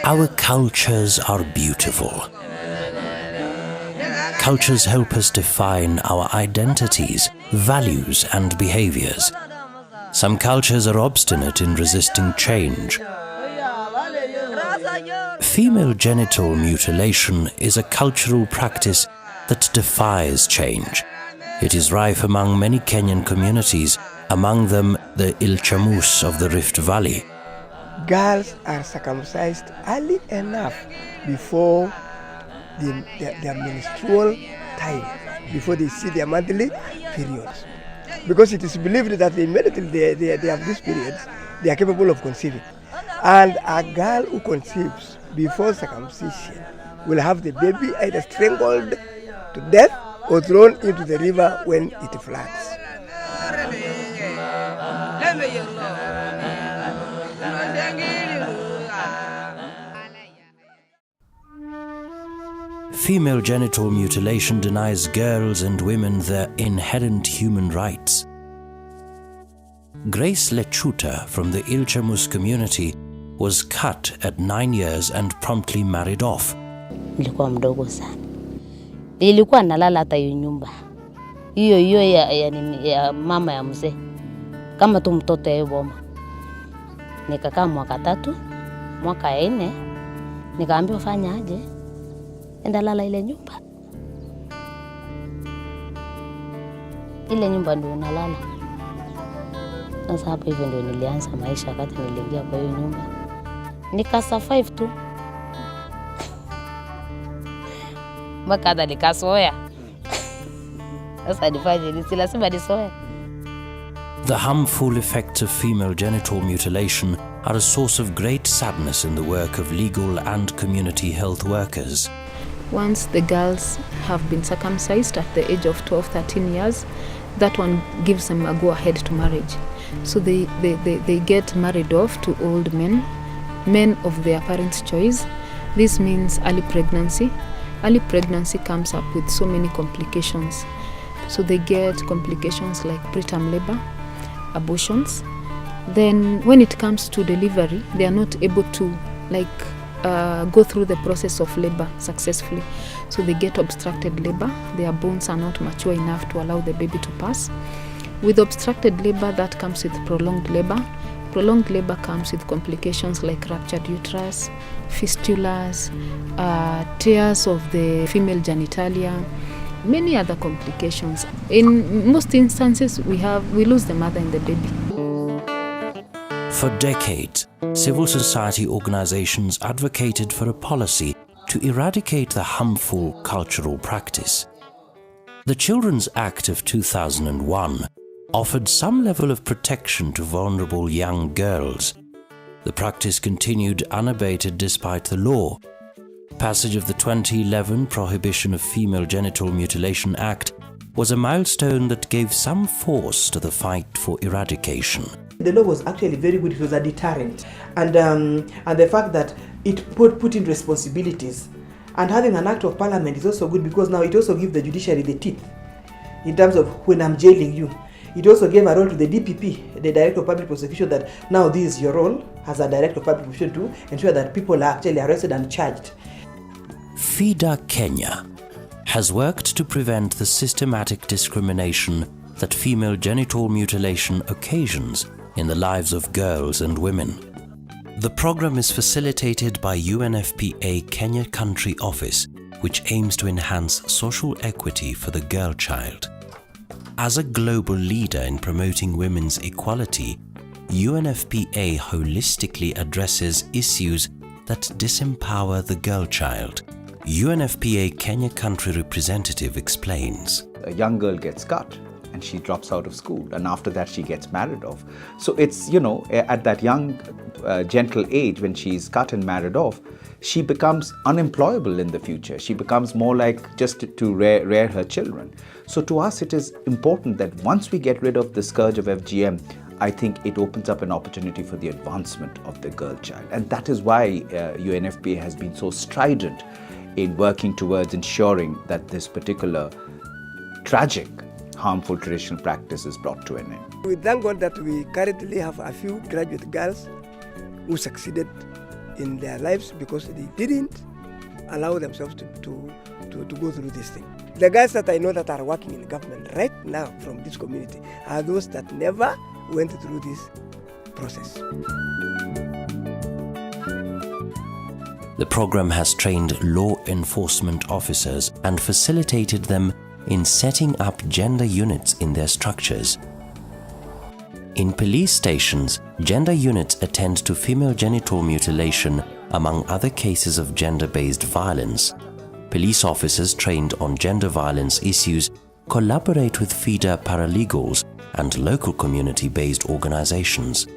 Our cultures are beautiful. Cultures help us define our identities, values, and behaviors. Some cultures are obstinate in resisting change. Female genital mutilation is a cultural practice that defies change. It is rife among many Kenyan communities, among them the Ilchamus of the Rift Valley. Girls are circumcised early enough before their menstrual time, before they see their monthly periods. Because it is believed that immediately they have these periods, they are capable of conceiving. And a girl who conceives before circumcision will have the baby either strangled to death or thrown into the river when it floods. Female genital mutilation denies girls and women their inherent human rights. Grace Lechuta from the Ilchamus community was cut at 9 years and promptly married off. Nilikuwa mdogo sana. Nilikuwa nalala hata hiyo nyumba. Hiyo ya mama ya mzee. Kama tu mtoto ya boma. Nikakaa mwaka 3, mwaka 4, nikaambiwa fanya aje? Enda lala ile nyumba. Ile nyumba ndio nalala. Sasa hapo hivyo ndio nilianza maisha wakati niliingia kwa hiyo nyumba. Nikasurvive tu. Mpaka hata nikasoea. Sasa nifanye nini? Lazima nisoe. The harmful effects of female genital mutilation are a source of great sadness in the work of legal and community health workers. Once the girls have been circumcised at the age of 12, 13 years, that one gives them a go-ahead to marriage. So they get married off to old men of their parents' choice. This means early pregnancy. Early pregnancy comes up with so many complications. So they get complications like preterm labor, abortions. Then when it comes to delivery, they are not able to go through the process of labor successfully. So they get obstructed labor. Their bones are not mature enough to allow the baby to pass. With obstructed labor, that comes with prolonged labor. Prolonged labor comes with complications like ruptured uterus, fistulas, tears of the female genitalia, many other complications. In most instances, we lose the mother and the baby. For decades, civil society organizations advocated for a policy to eradicate the harmful cultural practice. The Children's Act of 2001 offered some level of protection to vulnerable young girls. The practice continued unabated despite the law. Passage of the 2011 Prohibition of Female Genital Mutilation Act was a milestone that gave some force to the fight for eradication. The law was actually very good. It was a deterrent, and the fact that it put in responsibilities, and having an act of parliament is also good because now it also gives the judiciary the teeth in terms of when I'm jailing you. It also gave a role to the DPP, the Director of Public Prosecution, that now this is your role as a Director of Public Prosecution to ensure that people are actually arrested and charged. FIDA Kenya has worked to prevent the systematic discrimination that female genital mutilation occasions in the lives of girls and women. The program is facilitated by UNFPA Kenya Country Office, which aims to enhance social equity for the girl child. As a global leader in promoting women's equality, UNFPA holistically addresses issues that disempower the girl child. UNFPA Kenya Country representative explains. A young girl gets cut and she drops out of school, and after that she gets married off. So it's, at that young, gentle age when she's cut and married off, she becomes unemployable in the future. She becomes more like just to rear her children. So to us it is important that once we get rid of the scourge of FGM, I think it opens up an opportunity for the advancement of the girl child. And that is why UNFPA has been so strident in working towards ensuring that this particular tragic, harmful traditional practice is brought to an end. We thank God that we currently have a few graduate girls who succeeded in their lives because they didn't allow themselves to go through this thing. The guys that I know that are working in government right now from this community are those that never went through this process. The program has trained law enforcement officers and facilitated them in setting up gender units in their structures. In police stations, gender units attend to female genital mutilation, among other cases of gender-based violence. Police officers trained on gender violence issues collaborate with FIDA paralegals and local community-based organizations.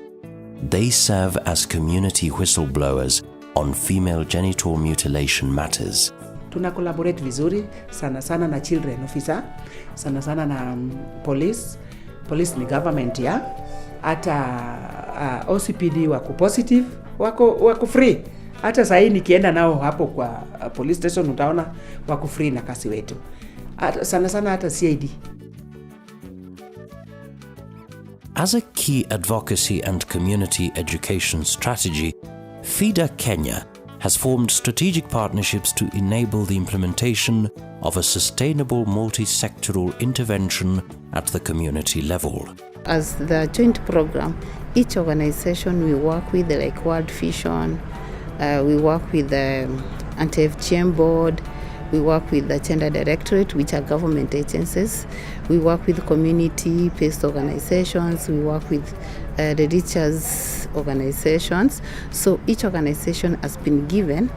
They serve as community whistleblowers on female genital mutilation matters. Tuna collaborate vizuri sana sana na children officer, sana sana na police ni government ya, hata OCPD wako positive, wako free. Hata sasa nikienda nao hapo kwa police station utaona wako free na kasi wetu. Sana sana hata CID. As a key advocacy and community education strategy, FIDA Kenya has formed strategic partnerships to enable the implementation of a sustainable multi-sectoral intervention at the community level. As the joint program, each organization we work with, like World Vision, we work with the Anti-FGM Board, we work with the Gender Directorate, which are government agencies. We work with community-based organizations. We work with religious organizations. So each organization has been given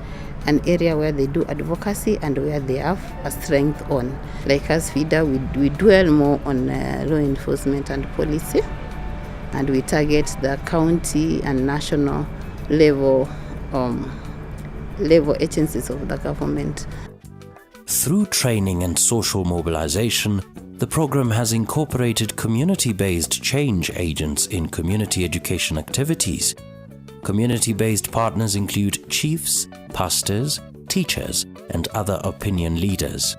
an area where they do advocacy and where they have a strength on. Like as FIDA, we dwell more on law enforcement and policy, and we target the county and national level agencies of the government. Through training and social mobilization, the program has incorporated community-based change agents in community education activities. Community-based partners include chiefs, pastors, teachers, and other opinion leaders.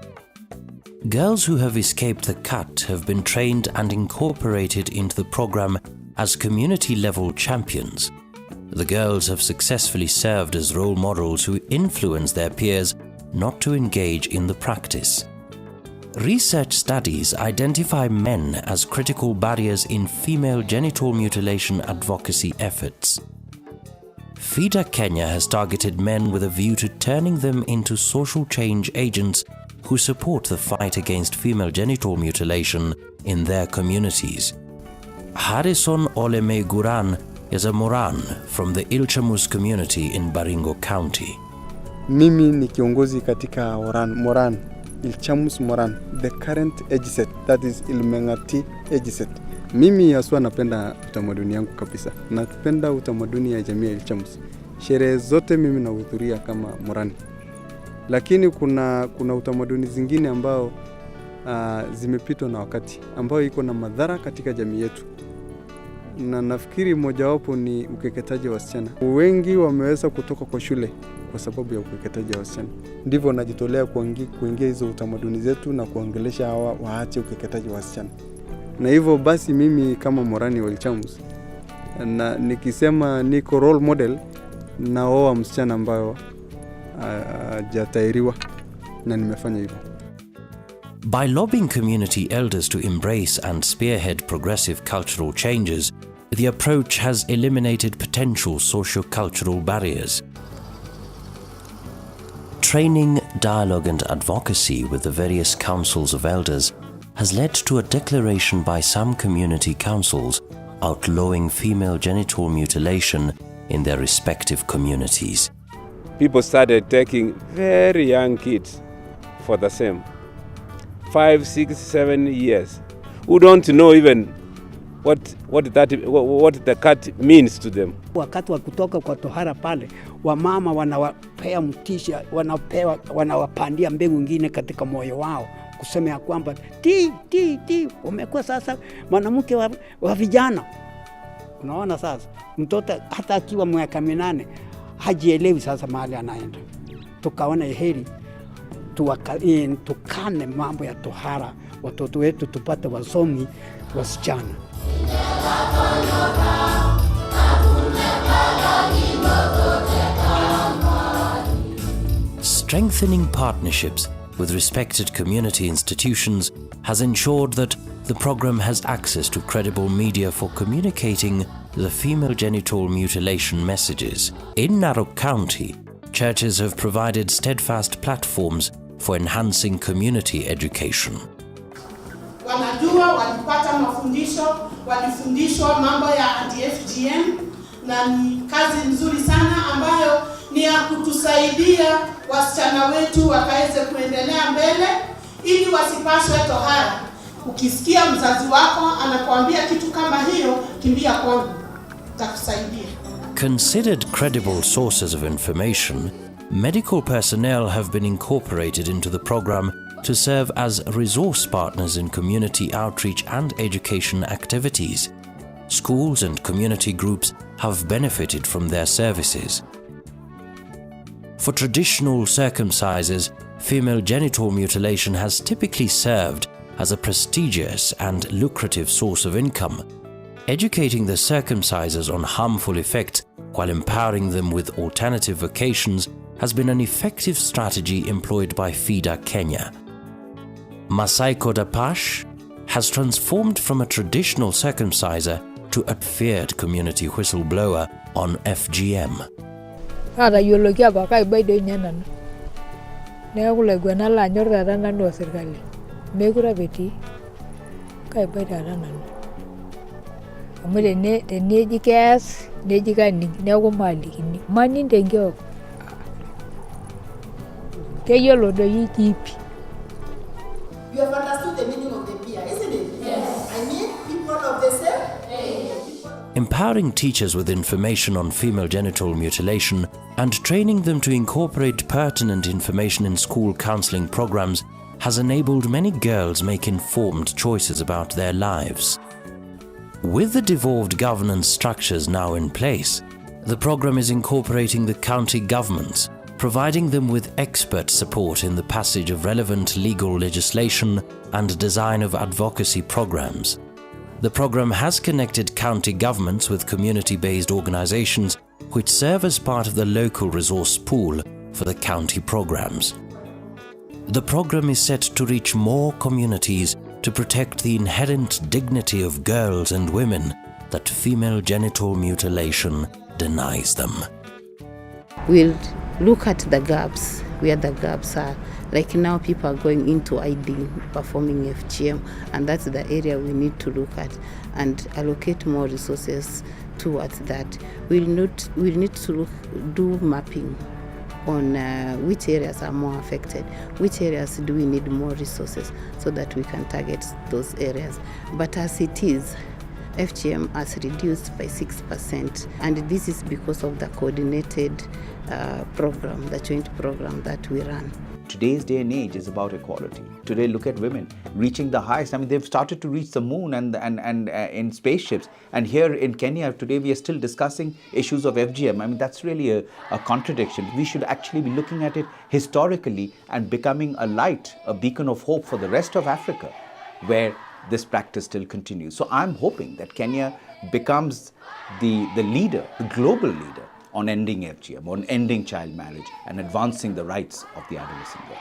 Girls who have escaped the cut have been trained and incorporated into the program as community-level champions. The girls have successfully served as role models who influence their peers not to engage in the practice. Research studies identify men as critical barriers in female genital mutilation advocacy efforts. FIDA Kenya has targeted men with a view to turning them into social change agents who support the fight against female genital mutilation in their communities. Harrison Olemeguran is a Moran from the Ilchamus community in Baringo County. Mimi ni kiongozi katika Moran, Ilchamus Moran, the current age set, that is Ilmengati age set. Mimi haswa napenda utamaduni yangu kabisa. Napenda utamaduni ya jamii ya Ilchamus. Sherehe zote mimi nahudhuria kama Morani. Lakini kuna utamaduni zingine ambao zimepitwa na wakati, ambao iko na madhara katika jamii yetu. Na nafikiri mojawapo ni ukeketaji wa wasichana. Wengi wameweza kutoka kwa shule kwa sababu ya ukeketaji wa wasichana. Ndivyo najitolea kuingia hizo utamaduni zetu na kuongelesha hawa waache ukeketaji wa wasichana. Na hivyo basi mimi kama Morani wa Ilchamus, na nikisema niko role model, naoa msichana ambayo hajatahiriwa, na nimefanya hivyo. By lobbying community elders to embrace and spearhead progressive cultural changes, the approach has eliminated potential socio-cultural barriers. Training, dialogue and advocacy with the various councils of elders has led to a declaration by some community councils outlawing female genital mutilation in their respective communities. People started taking very young kids for the same. 5, 6, 7 years, who don't know even what the cut means to them. Wakati wa kutoka kwa tohara pale, wamama wanawapea mtisha, wanawapandia mbegu nyingine katika moyo wao, kusema ya kwamba umekuwa sasa mwanamke wa vijana. Unaona sasa, mtoto hata akiwa miaka 8 hajielewi sasa mahali anaenda. Tukaona heri tukane mambo ya tohara, watoto wetu tupate wasomi wasichana. strengthening partnerships with respected community institutions has ensured that the program has access to credible media for communicating the female genital mutilation messages. In Narok County, churches have provided steadfast platforms for enhancing community education. Wanajua, walipata mafundisho, walifundishwa mambo ya anti-FGM na ni kazi nzuri sana ambayo ni ya kutusaidia wasichana wetu wakaweze kuendelea mbele ili wasipashwe tohara. Ukisikia mzazi wako anakuambia kitu kama hiyo, kimbia kwangu, nitakusaidia. Considered credible sources of information, medical personnel have been incorporated into the program to serve as resource partners in community outreach and education activities. Schools and community groups have benefited from their services. For traditional circumcises, female genital mutilation has typically served as a prestigious and lucrative source of income. Educating the circumcisers on harmful effects while empowering them with alternative vocations has been an effective strategy employed by FIDA Kenya. Masai Kodapash has transformed from a traditional circumciser to a feared community whistleblower on FGM. You have understood the meaning of the peer, isn't it? Yes. I mean, people of the same. Empowering teachers with information on female genital mutilation and training them to incorporate pertinent information in school counseling programs has enabled many girls make informed choices about their lives. With the devolved governance structures now in place, the program is incorporating the county governments, providing them with expert support in the passage of relevant legal legislation and design of advocacy programs. The program has connected county governments with community-based organizations which serve as part of the local resource pool for the county programs. The program is set to reach more communities to protect the inherent dignity of girls and women that female genital mutilation denies them. We'll look at the gaps, where the gaps are. Like now people are going into ID, performing FGM, and that's the area we need to look at and allocate more resources towards that. We'll need to do mapping on which areas are more affected, which areas do we need more resources so that we can target those areas. But as it is, FGM has reduced by 6%, and this is because of the coordinated program, the joint program that we run. Today's day and age is about equality. Today, look at women reaching the highest. I mean, they've started to reach the moon and in spaceships. And here in Kenya, today we are still discussing issues of FGM. I mean, that's really a contradiction. We should actually be looking at it historically and becoming a light, a beacon of hope for the rest of Africa, where this practice still continues. So I'm hoping that Kenya becomes the leader, the global leader on ending FGM, on ending child marriage and advancing the rights of the adolescent girl.